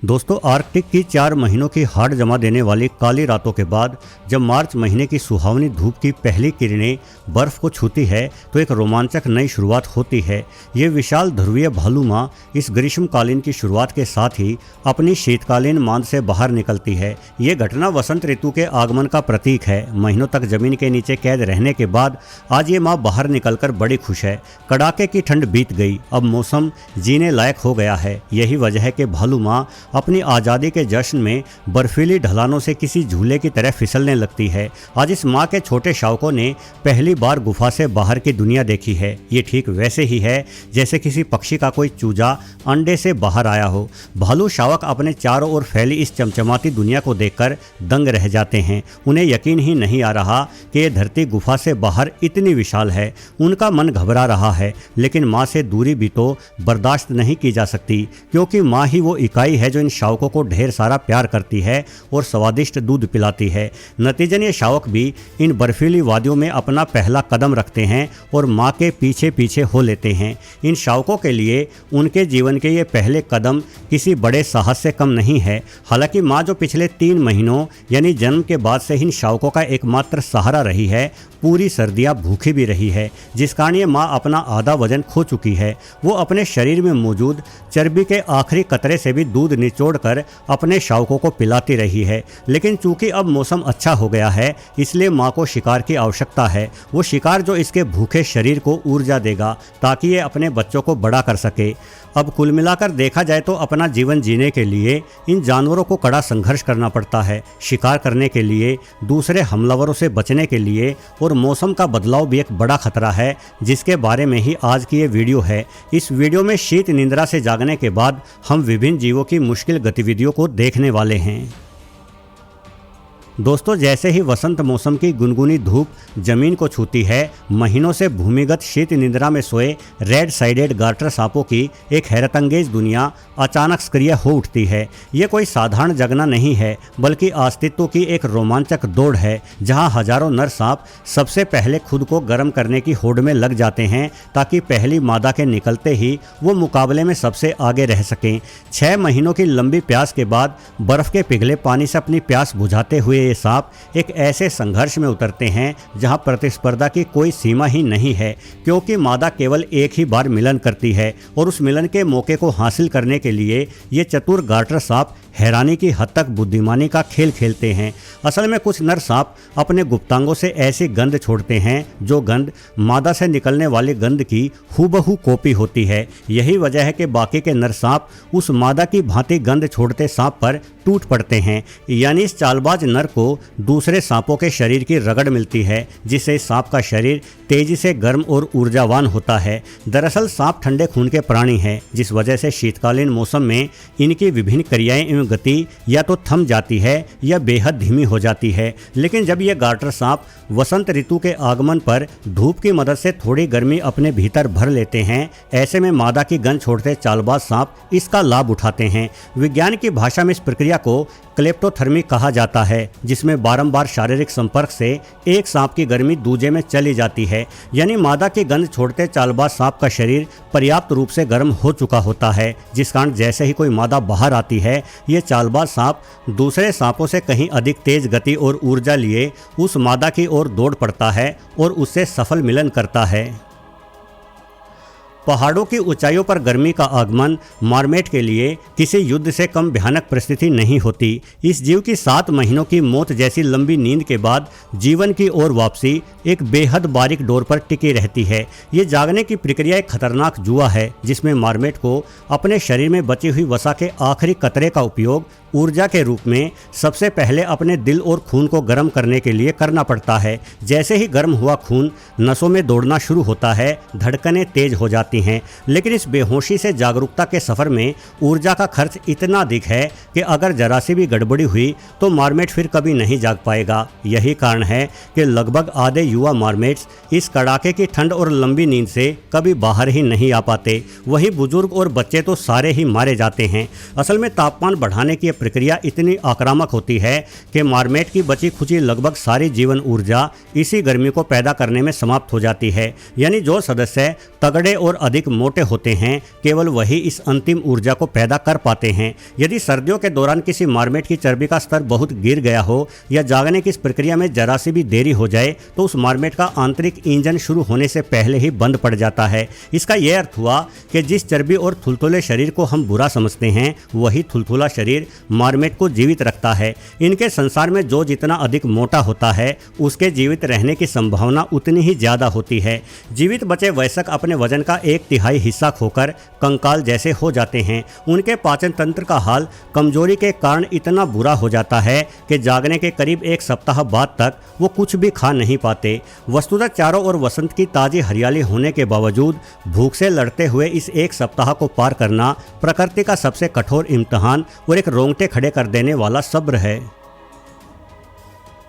दोस्तों, आर्कटिक की 4 महीनों की हाड़ जमा देने वाली काली रातों के बाद जब मार्च महीने की सुहावनी धूप की पहली किरणें बर्फ को छूती है तो एक रोमांचक नई शुरुआत होती है। ये विशाल ध्रुवीय भालू माँ इस ग्रीष्मकालीन की शुरुआत के साथ ही अपनी शीतकालीन मांद से बाहर निकलती है। ये घटना वसंत ऋतु के आगमन का प्रतीक है। महीनों तक जमीन के नीचे कैद रहने के बाद आज ये माँ बाहर निकलकर बड़ी खुश है। कड़ाके की ठंड बीत गई, अब मौसम जीने लायक हो गया है। यही वजह है कि भालू माँ अपनी आज़ादी के जश्न में बर्फीली ढलानों से किसी झूले की तरह फिसलने लगती है। आज इस माँ के छोटे शावकों ने पहली बार गुफा से बाहर की दुनिया देखी है। ये ठीक वैसे ही है जैसे किसी पक्षी का कोई चूजा अंडे से बाहर आया हो। भालू शावक अपने चारों ओर फैली इस चमचमाती दुनिया को देखकर दंग रह जाते हैं। उन्हें यकीन ही नहीं आ रहा कि ये धरती गुफा से बाहर इतनी विशाल है। उनका मन घबरा रहा है, लेकिन माँ से दूरी भी तो बर्दाश्त नहीं की जा सकती, क्योंकि माँ ही वो इकाई है जो इन शावकों को ढेर सारा प्यार करती है और स्वादिष्ट दूध पिलाती है। नतीजन ये शावक भी इन बर्फीली वादियों में अपना पहला कदम रखते हैं और माँ के पीछे पीछे हो लेते हैं। इन शावकों के लिए उनके जीवन के ये पहले कदम किसी बड़े साहस से कम नहीं है। हालांकि माँ जो पिछले 3 महीनों यानी जन्म के बाद से इन शावकों का एकमात्र सहारा रही है, पूरी सर्दियाँ भूखी भी रही है, जिस कारण ये माँ अपना आधा वजन खो चुकी है। वो अपने शरीर में मौजूद चर्बी के आखिरी कतरे से भी दूध निचोड़कर अपने शावकों को पिलाती रही है। लेकिन चूंकि अब मौसम अच्छा हो गया है, इसलिए माँ को शिकार की आवश्यकता है। वो शिकार जो इसके भूखे शरीर को ऊर्जा देगा ताकि ये अपने बच्चों को बड़ा कर सके। अब कुल मिलाकर देखा जाए तो अपना जीवन जीने के लिए इन जानवरों को कड़ा संघर्ष करना पड़ता है। शिकार करने के लिए, दूसरे हमलावरों से बचने के लिए, और मौसम का बदलाव भी एक बड़ा खतरा है, जिसके बारे में ही आज की ये वीडियो है। इस वीडियो में शीत निद्रा से जागने के बाद हम विभिन्न जीवों की मुश्किल गतिविधियों को देखने वाले हैं। दोस्तों, जैसे ही वसंत मौसम की गुनगुनी धूप जमीन को छूती है, महीनों से भूमिगत शीत निद्रा में सोए रेड साइडेड गार्टर सांपों की एक हैरतअंगेज दुनिया अचानक सक्रिय हो उठती है। ये कोई साधारण जगना नहीं है, बल्कि अस्तित्व की एक रोमांचक दौड़ है, जहां हजारों नर सांप सबसे पहले खुद को गर्म करने की होड़ में लग जाते हैं, ताकि पहली मादा के निकलते ही वो मुकाबले में सबसे आगे रह सकें। 6 महीनों की लंबी प्यास के बाद बर्फ के पिघले पानी से अपनी प्यास बुझाते हुए ये सांप एक ऐसे संघर्ष में उतरते हैं जहां प्रतिस्पर्धा की कोई सीमा ही नहीं है, क्योंकि मादा केवल एक ही बार मिलन करती है और उस मिलन के मौके को हासिल करने के लिए ये चतुर गार्टर सांप हैरानी की हद तक बुद्धिमानी का खेल खेलते हैं। असल में कुछ नर सांप अपने गुप्तांगों से ऐसी गंध छोड़ते हैं जो गंध मादा से निकलने वाली गंध की हूबहू कॉपी होती है। यही वजह है कि बाकी के नर सांप उस मादा की भांति गंध छोड़ते सांप पर टूट पड़ते हैं, यानी इस चालबाज नर को दूसरे सांपों के शरीर की रगड़ मिलती है, जिससे सांप का शरीर तेजी से गर्म और ऊर्जावान होता है। दरअसल सांप ठंडे खून के प्राणी हैं, जिस वजह से शीतकालीन मौसम में इनकी विभिन्न क्रियाएं एवं गति या तो थम जाती है या बेहद धीमी हो जाती है। लेकिन जब ये गार्टर सांप वसंत ऋतु के आगमन पर धूप की मदद से थोड़ी गर्मी अपने भीतर भर लेते हैं, ऐसे में मादा की गंध छोड़ते चालबाज सांप इसका लाभ उठाते हैं। विज्ञान की भाषा में इस प्रक्रिया को क्लेप्टोथर्मी कहा जाता है, जिसमें बारंबार शारीरिक संपर्क से एक सांप की गर्मी दूजे में चली जाती है। यानी मादा की गंध छोड़ते चालबाज सांप का शरीर पर्याप्त रूप से गर्म हो चुका होता है, जिस कारण जैसे ही कोई मादा बाहर आती है, ये चालबाज सांप दूसरे सांपों से कहीं अधिक तेज गति और ऊर्जा लिए उस मादा की ओर दौड़ पड़ता है और उससे सफल मिलन करता है। पहाड़ों की ऊंचाइयों पर गर्मी का आगमन मार्मेट के लिए किसी युद्ध से कम भयानक परिस्थिति नहीं होती। इस जीव की 7 महीनों की मौत जैसी लंबी नींद के बाद जीवन की ओर वापसी एक बेहद बारीक डोर पर टिकी रहती है। ये जागने की प्रक्रिया एक खतरनाक जुआ है, जिसमें मार्मेट को अपने शरीर में बची हुई वसा के आखिरी कतरे का उपयोग ऊर्जा के रूप में सबसे पहले अपने दिल और खून को गर्म करने के लिए करना पड़ता है। जैसे ही गर्म हुआ खून नसों में दौड़ना शुरू होता है, धड़कनें तेज हो जाती हैं। लेकिन इस बेहोशी से जागरूकता के सफ़र में ऊर्जा का खर्च इतना अधिक है कि अगर जरा सी भी गड़बड़ी हुई तो मार्मेट फिर कभी नहीं जाग पाएगा। यही कारण है कि लगभग आधे युवा मार्मेट्स इस कड़ाके की ठंड और लंबी नींद से कभी बाहर ही नहीं आ पाते। वही बुजुर्ग और बच्चे तो सारे ही मारे जाते हैं। असल में तापमान बढ़ाने की प्रक्रिया इतनी आक्रामक होती है कि मार्मेट की बची खुची लगभग सारी जीवन ऊर्जा इसी गर्मी को पैदा करने में समाप्त हो जाती है। यानी जो सदस्य तगड़े और अधिक मोटे होते हैं केवल वही इस अंतिम ऊर्जा को पैदा कर पाते हैं। यदि सर्दियों के दौरान किसी मार्मेट की चर्बी का स्तर बहुत गिर गया हो या जागने की इस प्रक्रिया में जरा सी भी देरी हो जाए तो उस मार्मेट का आंतरिक इंजन शुरू होने से पहले ही बंद पड़ जाता है। इसका यह अर्थ हुआ कि जिस चर्बी और थुलथुले शरीर को हम बुरा समझते हैं वही थुलथुला शरीर मार्मेट को जीवित रखता है। इनके संसार में जो जितना अधिक मोटा होता है उसके जीवित रहने की संभावना उतनी ही ज्यादा होती है। जीवित बचे वयस्क अपने वजन का 1/3 हिस्सा खोकर कंकाल जैसे हो जाते हैं। उनके पाचन तंत्र का हाल कमजोरी के कारण इतना बुरा हो जाता है कि जागने के करीब 1 सप्ताह बाद तक वो कुछ भी खा नहीं पाते। वस्तुतः चारों ओर वसंत की ताजी हरियाली होने के बावजूद भूख से लड़ते हुए इस 1 सप्ताह को पार करना प्रकृति का सबसे कठोर इम्तिहान और एक रोंगटे खड़े कर देने वाला सब्र है।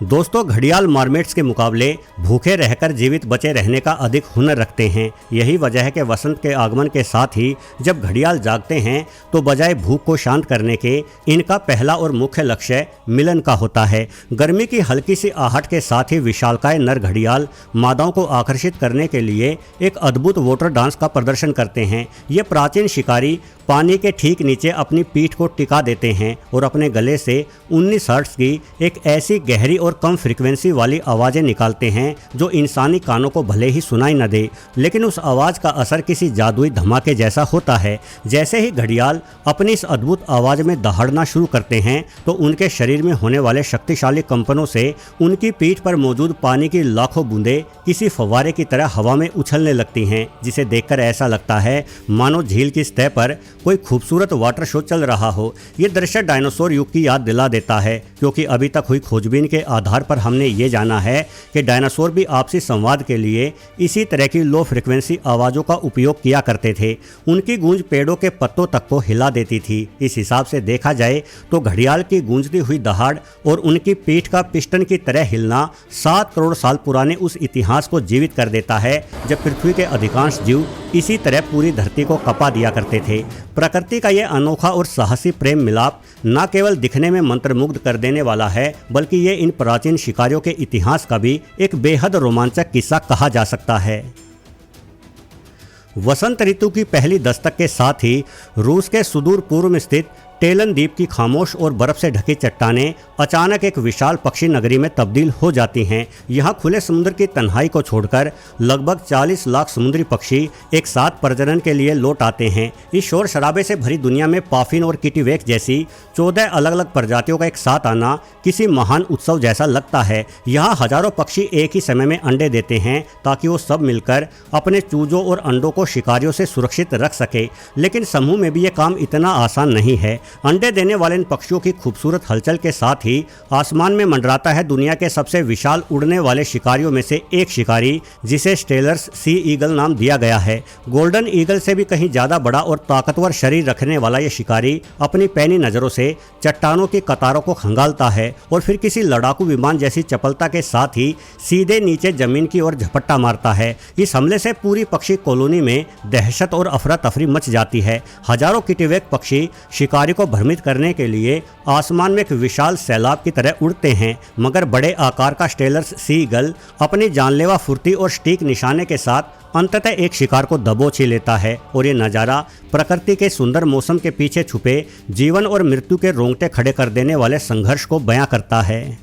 दोस्तों, घड़ियाल मार्मेट्स के मुकाबले भूखे रहकर जीवित बचे रहने का अधिक हुनर रखते हैं। यही वजह है कि वसंत के आगमन के साथ ही जब घड़ियाल जागते हैं तो बजाय भूख को शांत करने के इनका पहला और मुख्य लक्ष्य मिलन का होता है। गर्मी की हल्की सी आहट के साथ ही विशालकाय नर घड़ियाल मादाओं को आकर्षित करने के लिए एक अद्भुत वाटर डांस का प्रदर्शन करते हैं। ये प्राचीन शिकारी पानी के ठीक नीचे अपनी पीठ को टिका देते हैं और अपने गले से 19 हर्ट्ज की एक ऐसी गहरी और कम फ्रीक्वेंसी वाली आवाज़ें निकालते हैं जो इंसानी कानों को भले ही सुनाई न दे, लेकिन उस आवाज़ का असर किसी जादुई धमाके जैसा होता है। जैसे ही घड़ियाल अपनी इस अद्भुत आवाज़ में दहाड़ना शुरू करते हैं तो उनके शरीर में होने वाले शक्तिशाली कंपनों से उनकी पीठ पर मौजूद पानी की लाखों बूंदें किसी फव्वारे की तरह हवा में उछलने लगती हैं, जिसे देखकर ऐसा लगता है मानो झील की सतह पर कोई खूबसूरत वाटर शो चल रहा हो। ये दृश्य डायनासोर युग की याद दिला देता है, क्योंकि अभी तक हुई खोजबीन के आधार पर हमने ये जाना है कि डायनासोर भी आपसी संवाद के लिए इसी तरह की लो फ्रिक्वेंसी आवाज़ों का उपयोग किया करते थे। उनकी गूंज पेड़ों के पत्तों तक को हिला देती थी। इस हिसाब से देखा जाए तो घड़ियाल की गूंजती हुई दहाड़ और उनकी पीठ का पिस्टन की तरह हिलना 7 करोड़ साल पुराने उस इतिहास को जीवित कर देता है जब पृथ्वी के अधिकांश जीव इसी तरह पूरी धरती को कपा दिया करते थे। प्रकृति का यह अनोखा और साहसी प्रेम मिलाप न केवल दिखने में मंत्रमुग्ध कर देने वाला है, बल्कि ये इन प्राचीन शिकारियों के इतिहास का भी एक बेहद रोमांचक किस्सा कहा जा सकता है। वसंत ऋतु की पहली दस्तक के साथ ही रूस के सुदूर पूर्व में स्थित टेलन द्वीप की खामोश और बर्फ से ढकी चट्टानें अचानक एक विशाल पक्षी नगरी में तब्दील हो जाती हैं। यहाँ खुले समुद्र की तन्हाई को छोड़कर लगभग 40 लाख समुद्री पक्षी एक साथ प्रजनन के लिए लौट आते हैं। इस शोर शराबे से भरी दुनिया में पाफिन और किटीवेक जैसी 14 अलग अलग प्रजातियों का एक साथ आना किसी महान उत्सव जैसा लगता है। यहाँ हजारों पक्षी एक ही समय में अंडे देते हैं ताकि वो सब मिलकर अपने चूजों और अंडों को शिकारियों से सुरक्षित रख सके। लेकिन समूह में भी ये काम इतना आसान नहीं है। अंडे देने वाले इन पक्षियों की खूबसूरत हलचल के साथ ही आसमान में मंडराता है दुनिया के सबसे विशाल उड़ने वाले शिकारियों में से एक शिकारी, जिसे स्टेलर्स सी ईगल नाम दिया गया है। गोल्डन ईगल से भी कहीं ज्यादा बड़ा और ताकतवर शरीर रखने वाला यह शिकारी अपनी पैनी नजरों से चट्टानों की कतारों को खंगालता है और फिर किसी लड़ाकू विमान जैसी चपलता के साथ ही सीधे नीचे जमीन की ओर झपट्टा मारता है। इस हमले से पूरी पक्षी कॉलोनी में दहशत और अफरा तफरी मच जाती है। हजारों किटीवेक पक्षी शिकारी को भ्रमित करने के लिए आसमान में एक विशाल सैलाब की तरह उड़ते हैं, मगर बड़े आकार का स्टेलर्स सी ईगल अपनी जानलेवा फुर्ती और सटीक निशाने के साथ अंततः एक शिकार को दबोच ही लेता है। और ये नज़ारा प्रकृति के सुंदर मौसम के पीछे छुपे जीवन और मृत्यु के रोंगटे खड़े कर देने वाले संघर्ष को बयां करता है।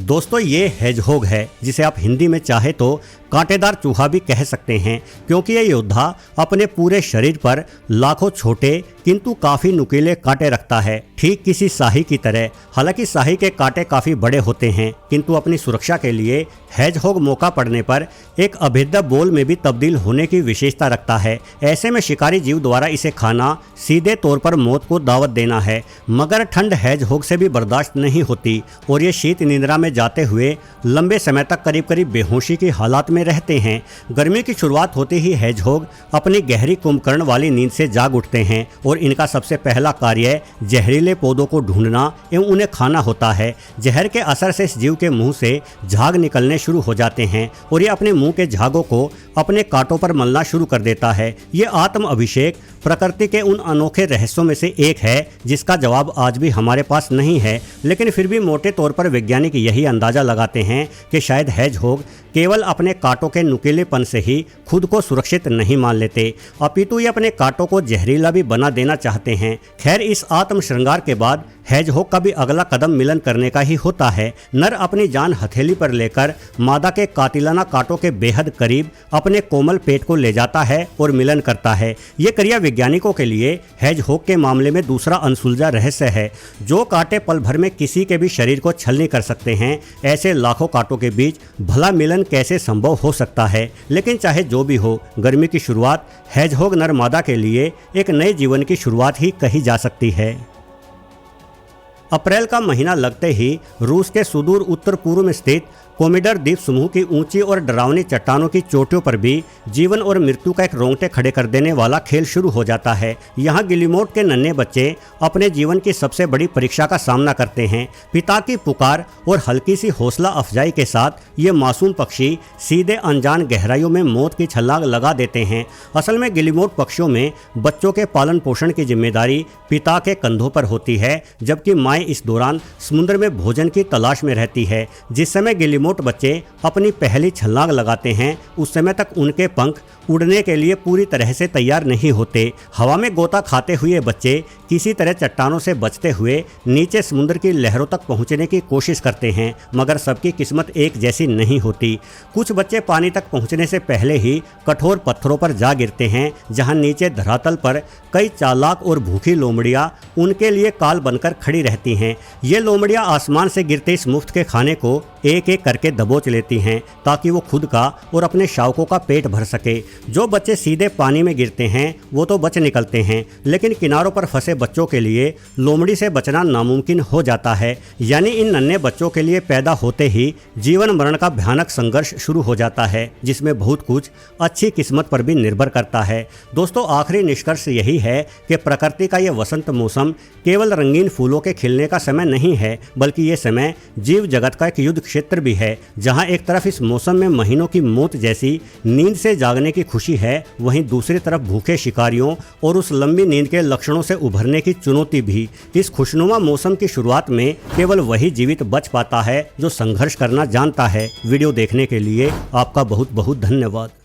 दोस्तों, ये हेजहोग है, जिसे आप हिंदी में चाहे तो कांटेदार चूहा भी कह सकते हैं, क्योंकि यह योद्धा अपने पूरे शरीर पर लाखों छोटे किंतु काफ़ी नुकीले कांटे रखता है, ठीक किसी शाही की तरह। हालांकि शाही के कांटे काफ़ी बड़े होते हैं, किंतु अपनी सुरक्षा के लिए हेजहोग मौका पड़ने पर एक अभेद्य बोल में भी तब्दील होने की विशेषता रखता है। ऐसे में शिकारी जीव द्वारा इसे खाना सीधे तौर पर मौत को दावत देना है, मगर ठंड हेजहोग से भी बर्दाश्त नहीं होती और ये शीत निद्रा में जाते हुए लंबे समय तक करीब करीब बेहोशी की हालात में में रहते हैं। गर्मी की शुरुआत होते ही हेजहोग अपनी गहरी कुंभकर्ण वाली नींद से जाग उठते हैं और इनका सबसे पहला कार्य जहरीले पौधों को ढूंढना एवं उन्हें खाना होता है। जहर के असर से इस जीव के मुंह से झाग निकलने शुरू हो जाते हैं और ये अपने मुंह के झागों को अपने कांटों पर मलना शुरू कर देता है। ये आत्म अभिषेक प्रकृति के उन अनोखे रहस्यों में से एक है जिसका जवाब आज भी हमारे पास नहीं है, लेकिन फिर भी मोटे तौर पर वैज्ञानिक यही अंदाजा लगाते हैं कि शायद हेजहोग केवल अपने कांटों के नुकीलेपन से ही खुद को सुरक्षित नहीं मान लेते, अपितु ये अपने कांटों को जहरीला भी बना देना चाहते हैं। खैर, इस आत्म श्रृंगार के बाद हेजहोग का भी अगला कदम मिलन करने का ही होता है। नर अपनी जान हथेली पर लेकर मादा के कातिलाना कांटों के बेहद करीब अपने कोमल पेट को ले जाता है और मिलन करता है। ये क्रिया वैज्ञानिकों के लिए हेजहोग के मामले में दूसरा अनसुलझा रहस्य है। जो कांटे पल भर में किसी के भी शरीर को छलनी कर सकते हैं, ऐसे लाखों कांटों के बीच भला मिलन कैसे संभव हो सकता है। लेकिन चाहे जो भी हो, गर्मी की शुरुआत हेजहोग नर मादा के लिए एक नए जीवन की शुरुआत ही कही जा सकती है। अप्रैल का महीना लगते ही रूस के सुदूर उत्तर पूर्व में स्थित कोमिडर द्वीप समूह की ऊंची और डरावनी चट्टानों की चोटियों पर भी जीवन और मृत्यु का एक रोंगटे खड़े कर देने वाला खेल शुरू हो जाता है। यहाँ गिलिमोट के नन्हे बच्चे अपने जीवन की सबसे बड़ी परीक्षा का सामना करते हैं। पिता की पुकार और हल्की सी हौसला अफजाई के साथ ये मासूम पक्षी सीधे अनजान गहराइयों में मौत की छलांग लगा देते हैं। असल में गिलिमोट पक्षियों में बच्चों के पालन पोषण की जिम्मेदारी पिता के कंधों पर होती है, जबकि माँ इस दौरान समुद्र में भोजन की तलाश में रहती है। जिस समय गिलिमोट बच्चे अपनी पहली छलांग लगाते हैं, उस समय तक उनके पंख उड़ने के लिए पूरी तरह से तैयार नहीं होते। हवा में गोता खाते हुए बच्चे किसी तरह चट्टानों से बचते हुए नीचे समुद्र की लहरों तक पहुंचने की कोशिश करते हैं, मगर सबकी किस्मत एक जैसी नहीं होती। कुछ बच्चे पानी तक पहुंचने से पहले ही कठोर पत्थरों पर जा गिरते हैं, जहां नीचे धरातल पर कई चालाक और भूखी लोमड़ियां उनके लिए काल बनकर खड़ी रहती हैं। ये लोमड़ियां आसमान से गिरते इस मुफ्त के खाने को एक एक करके दबोच लेती हैं ताकि वो खुद का और अपने शावकों का पेट भर सके। जो बच्चे सीधे पानी में गिरते हैं वो तो बच निकलते हैं, लेकिन किनारों पर फंसे बच्चों के लिए लोमड़ी से बचना नामुमकिन हो जाता है। यानी इन नन्हे बच्चों के लिए पैदा होते ही जीवन मरण का भयानक संघर्ष शुरू हो जाता है, जिसमें बहुत कुछ अच्छी किस्मत पर भी निर्भर करता है। दोस्तों, आखिरी निष्कर्ष यही है कि प्रकृति का यह वसंत मौसम केवल रंगीन फूलों के खिलने का समय नहीं है, बल्कि ये समय जीव जगत का एक युद्ध क्षेत्र भी है, जहां एक तरफ इस मौसम में महीनों की मौत जैसी नींद से जागने की खुशी है, वहीं दूसरी तरफ भूखे शिकारियों और उस लंबी नींद के लक्षणों से उभरने की चुनौती भी। इस खुशनुमा मौसम की शुरुआत में केवल वही जीवित बच पाता है जो संघर्ष करना जानता है। वीडियो देखने के लिए आपका बहुत बहुत धन्यवाद।